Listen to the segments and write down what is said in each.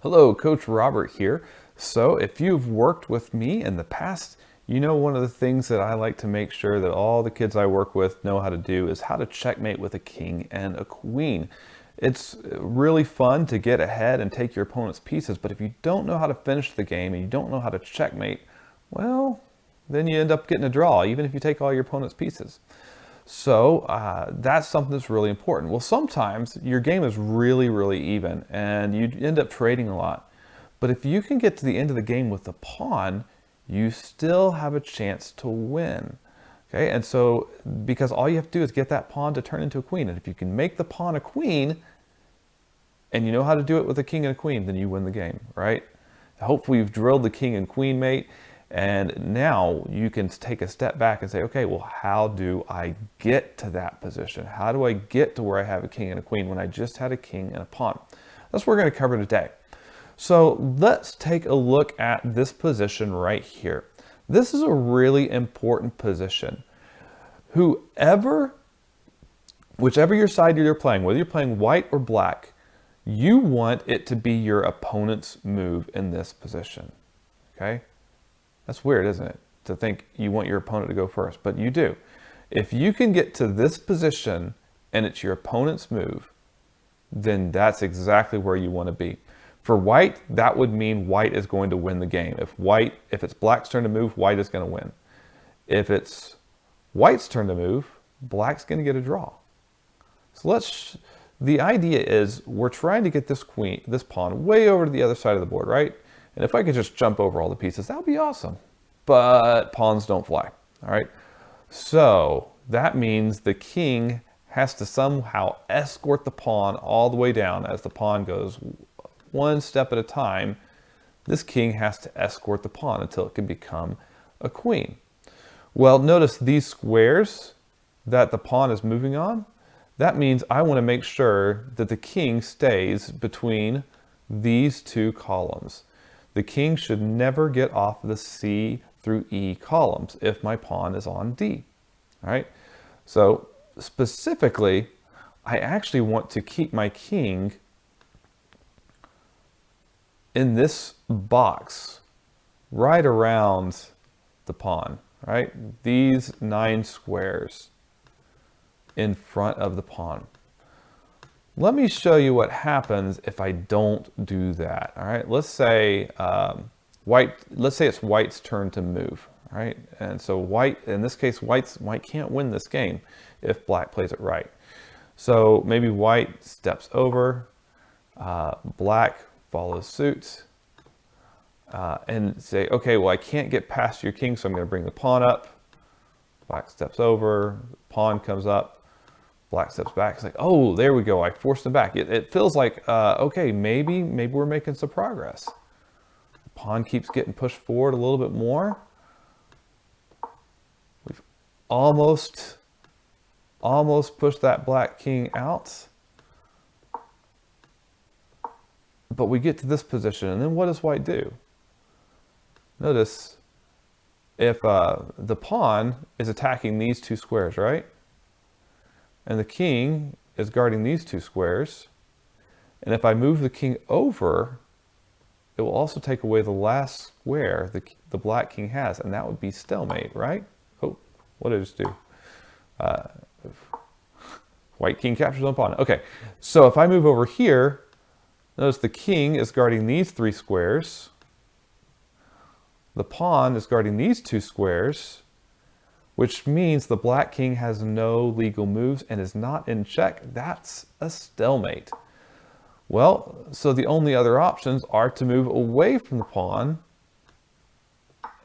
Hello, Coach Robert here. So if you've worked with me in the past, you know one of the things that I like to make sure that all the kids I work with know how to do is how to checkmate with a king and a queen. It's really fun to get ahead and take your opponent's pieces, but if you don't know how to finish the game and you don't know how to checkmate, well, then you end up getting a draw, even if you take all your opponent's pieces. So that's something that's really important. Well, sometimes your game is really even and you end up trading a lot. But if you can get to the end of the game with the pawn, you still have a chance to win. Okay, and so because all you have to do is get that pawn to turn into a queen. And if you can make the pawn a queen and you know how to do it with a king and a queen, then you win the game, right? Hopefully you've drilled the king and queen mate. And now you can take a step back and say, okay, well, how do I get to that position? How do I get to where I have a king and a queen when I just had a king and a pawn? That's what we're going to cover today. So let's take a look at this position right here. This is a really important position. Whichever your side you're playing, whether you're playing white or black, you want it to be your opponent's move in this position, okay? That's weird, isn't it? To think you want your opponent to go first, but you do. If you can get to this position and it's your opponent's move, then that's exactly where you want to be. For white, that would mean white is going to win the game. If it's black's turn to move, white is going to win. If it's white's turn to move, black's going to get a draw. So the idea is we're trying to get this pawn way over to the other side of the board, right? And if I could just jump over all the pieces, that would be awesome. But pawns don't fly, all right? So that means the king has to somehow escort the pawn all the way down. As the pawn goes one step at a time, this king has to escort the pawn until it can become a queen. Well, notice these squares that the pawn is moving on. That means I want to make sure that the king stays between these two columns. The king should never get off the C through E columns if my pawn is on D. All right. So specifically, I actually want to keep my king in this box right around the pawn, right? These 9 squares in front of the pawn. Let me show you what happens if I don't do that. All right, let's say it's white's turn to move. All right, and so white, in this case, white can't win this game if black plays it right. So maybe white steps over, black follows suit, and say, okay, well, I can't get past your king, so I'm going to bring the pawn up. Black steps over, pawn comes up. Black steps back. It's like, oh, there we go. I forced him back. It feels like, okay, maybe we're making some progress. The pawn keeps getting pushed forward a little bit more. We've almost pushed that black king out. But we get to this position, and then what does white do? Notice if the pawn is attacking these 2 squares, right? And the king is guarding these 2 squares. And if I move the king over, it will also take away the last square the black king has, and that would be stalemate, right? Oh, what did I just do? White king captures on pawn. Okay, so if I move over here, notice the king is guarding these 3 squares. The pawn is guarding these 2 squares, which means the black king has no legal moves and is not in check. That's a stalemate. Well, so the only other options are to move away from the pawn,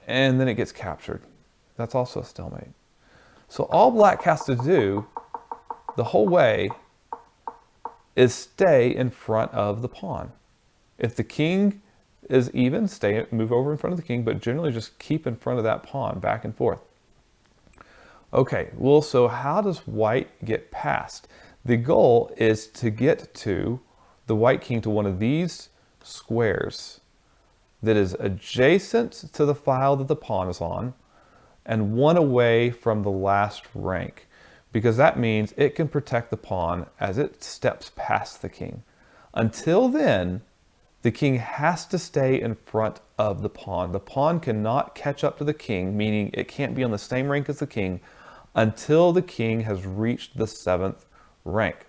and then it gets captured. That's also a stalemate. So all black has to do the whole way is stay in front of the pawn. If the king is even, move over in front of the king, but generally just keep in front of that pawn back and forth. Okay, well, so how does white get past? The goal is to get to the white king to one of these squares that is adjacent to the file that the pawn is on and one away from the last rank, because that means it can protect the pawn as it steps past the king. Until then, the king has to stay in front of the pawn. The pawn cannot catch up to the king, meaning it can't be on the same rank as the king until the king has reached the 7th rank.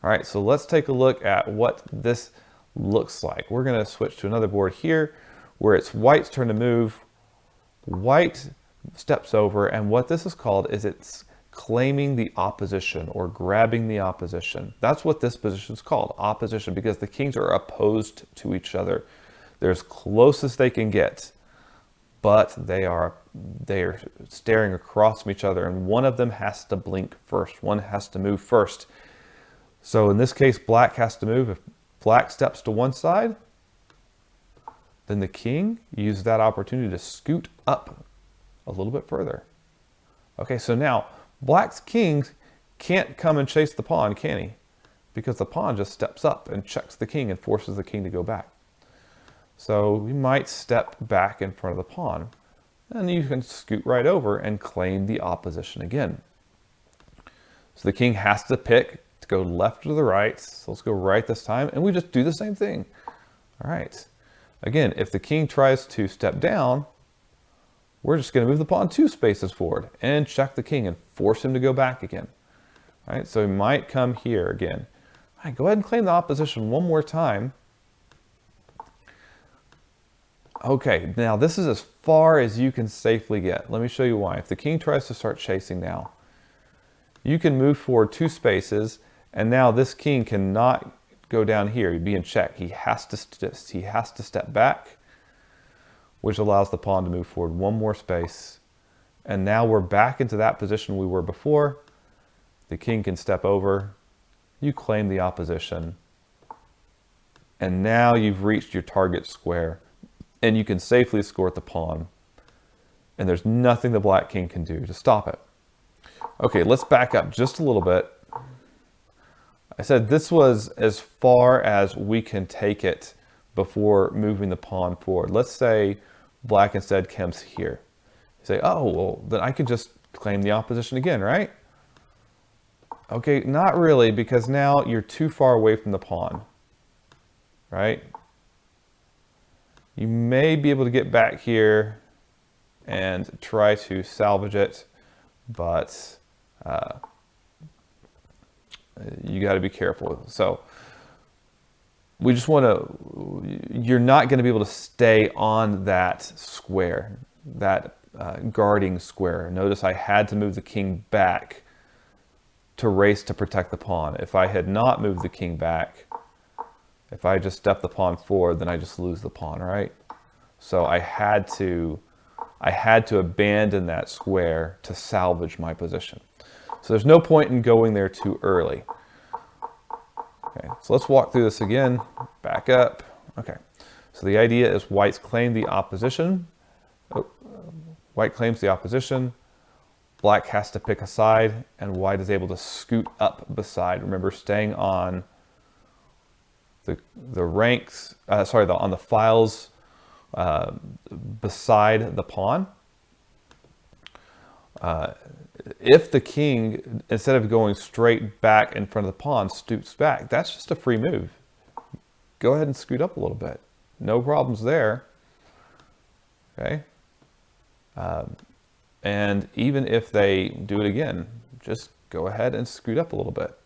All right, so let's take a look at what this looks like. We're going to switch to another board here where it's white's turn to move. White steps over, and what this is called is it's claiming the opposition or grabbing the opposition. That's what this position is called, opposition, because the kings are opposed to each other. They're as close as they can get, but they are staring across from each other, and one of them has to blink first. One has to move first. So in this case, black has to move. If black steps to one side, then the king uses that opportunity to scoot up a little bit further. Okay, so now black's king can't come and chase the pawn, can he? Because the pawn just steps up and checks the king and forces the king to go back. So we might step back in front of the pawn, and you can scoot right over and claim the opposition again. So the king has to pick to go left or the right. So let's go right this time, and we just do the same thing. All right. Again, if the king tries to step down, we're just going to move the pawn 2 spaces forward and check the king and force him to go back again. All right, so he might come here again. All right, go ahead and claim the opposition one more time. Okay, now this is as far as you can safely get. Let me show you why. If the king tries to start chasing now, you can move forward 2 spaces, and now this king cannot go down here. He'd be in check. He has to step back, which allows the pawn to move forward 1 more space. And now we're back into that position we were before. The king can step over. You claim the opposition. And now you've reached your target square, and you can safely escort the pawn. And there's nothing the black king can do to stop it. Okay, let's back up just a little bit. I said this was as far as we can take it before moving the pawn forward. Let's say black instead comes here. You say, oh, well, then I could just claim the opposition again, right? Okay, not really, because now you're too far away from the pawn, right? You may be able to get back here and try to salvage it, but you got to be careful. So we just want to, you're not going to be able to stay on that square, that guarding square. Notice I had to move the king back to race to protect the pawn. If I had not moved the king back, if I just stepped the pawn forward, then I just lose the pawn, right? So I had to abandon that square to salvage my position. So there's no point in going there too early. Okay, so let's walk through this again. Back up. Okay, so the idea is white's claim the opposition. Oh, white claims the opposition. Black has to pick a side, and white is able to scoot up beside. Remember, staying on the ranks, on the files beside the pawn. If the king, instead of going straight back in front of the pawn, stoops back, that's just a free move. Go ahead and scoot up a little bit. No problems there. Okay. And even if they do it again, just go ahead and scoot up a little bit.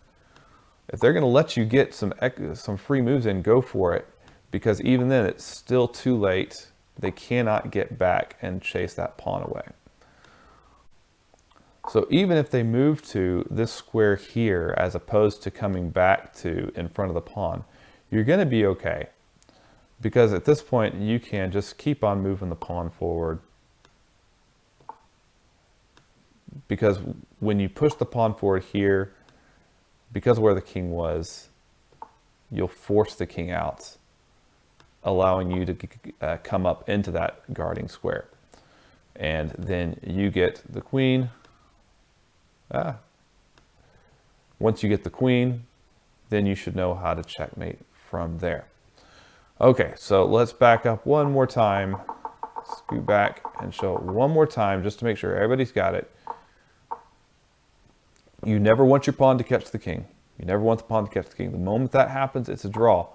If they're going to let you get some free moves in, go for it. Because even then, it's still too late. They cannot get back and chase that pawn away. So even if they move to this square here, as opposed to coming back to in front of the pawn, you're going to be okay. Because at this point, you can just keep on moving the pawn forward. Because when you push the pawn forward here, because of where the king was, you'll force the king out, allowing you to come up into that guarding square. And then you get the queen. Once you get the queen, then you should know how to checkmate from there. Okay, so let's back up one more time. Scoot back and show it one more time just to make sure everybody's got it. You never want your pawn to catch the king. You never want the pawn to catch the king. The moment that happens, it's a draw.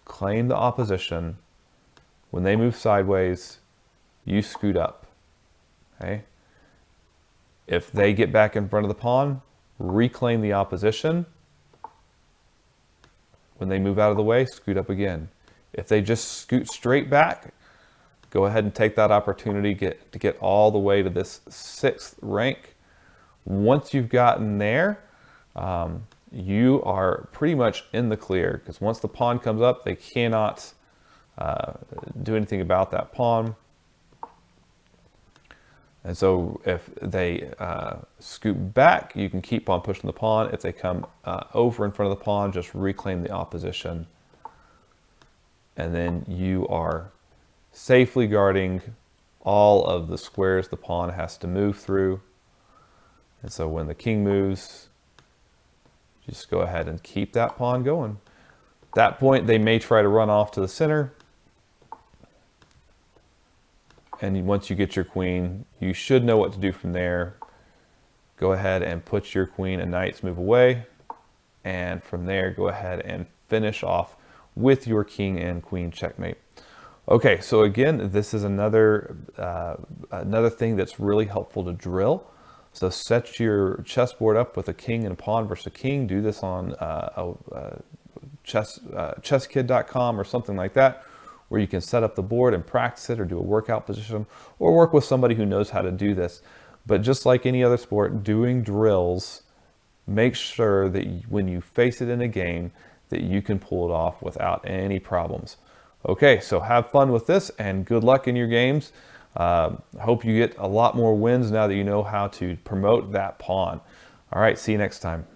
claim the opposition. When they move sideways, you scoot up. Okay? If they get back in front of the pawn, reclaim the opposition. When they move out of the way, scoot up again. If they just scoot straight back, go ahead and take that opportunity to get all the way to this 6th rank. Once you've gotten there, you are pretty much in the clear, because once the pawn comes up, they cannot do anything about that pawn. And so if they scoot back, you can keep on pushing the pawn. If they come over in front of the pawn, just reclaim the opposition. And then you are safely guarding all of the squares the pawn has to move through. And so when the king moves, just go ahead and keep that pawn going. At that point, they may try to run off to the center. And once you get your queen, you should know what to do from there. Go ahead and put your queen and knights move away. And from there, go ahead and finish off with your king and queen checkmate. Okay, so again, this is another thing that's really helpful to drill. So set your chessboard up with a king and a pawn versus a king. Do this on chesskid.com or something like that, where you can set up the board and practice it, or do a workout position, or work with somebody who knows how to do this. But just like any other sport, doing drills, make sure that when you face it in a game, that you can pull it off without any problems. Okay, so have fun with this and good luck in your games. Hope you get a lot more wins now that you know how to promote that pawn. All right, see you next time.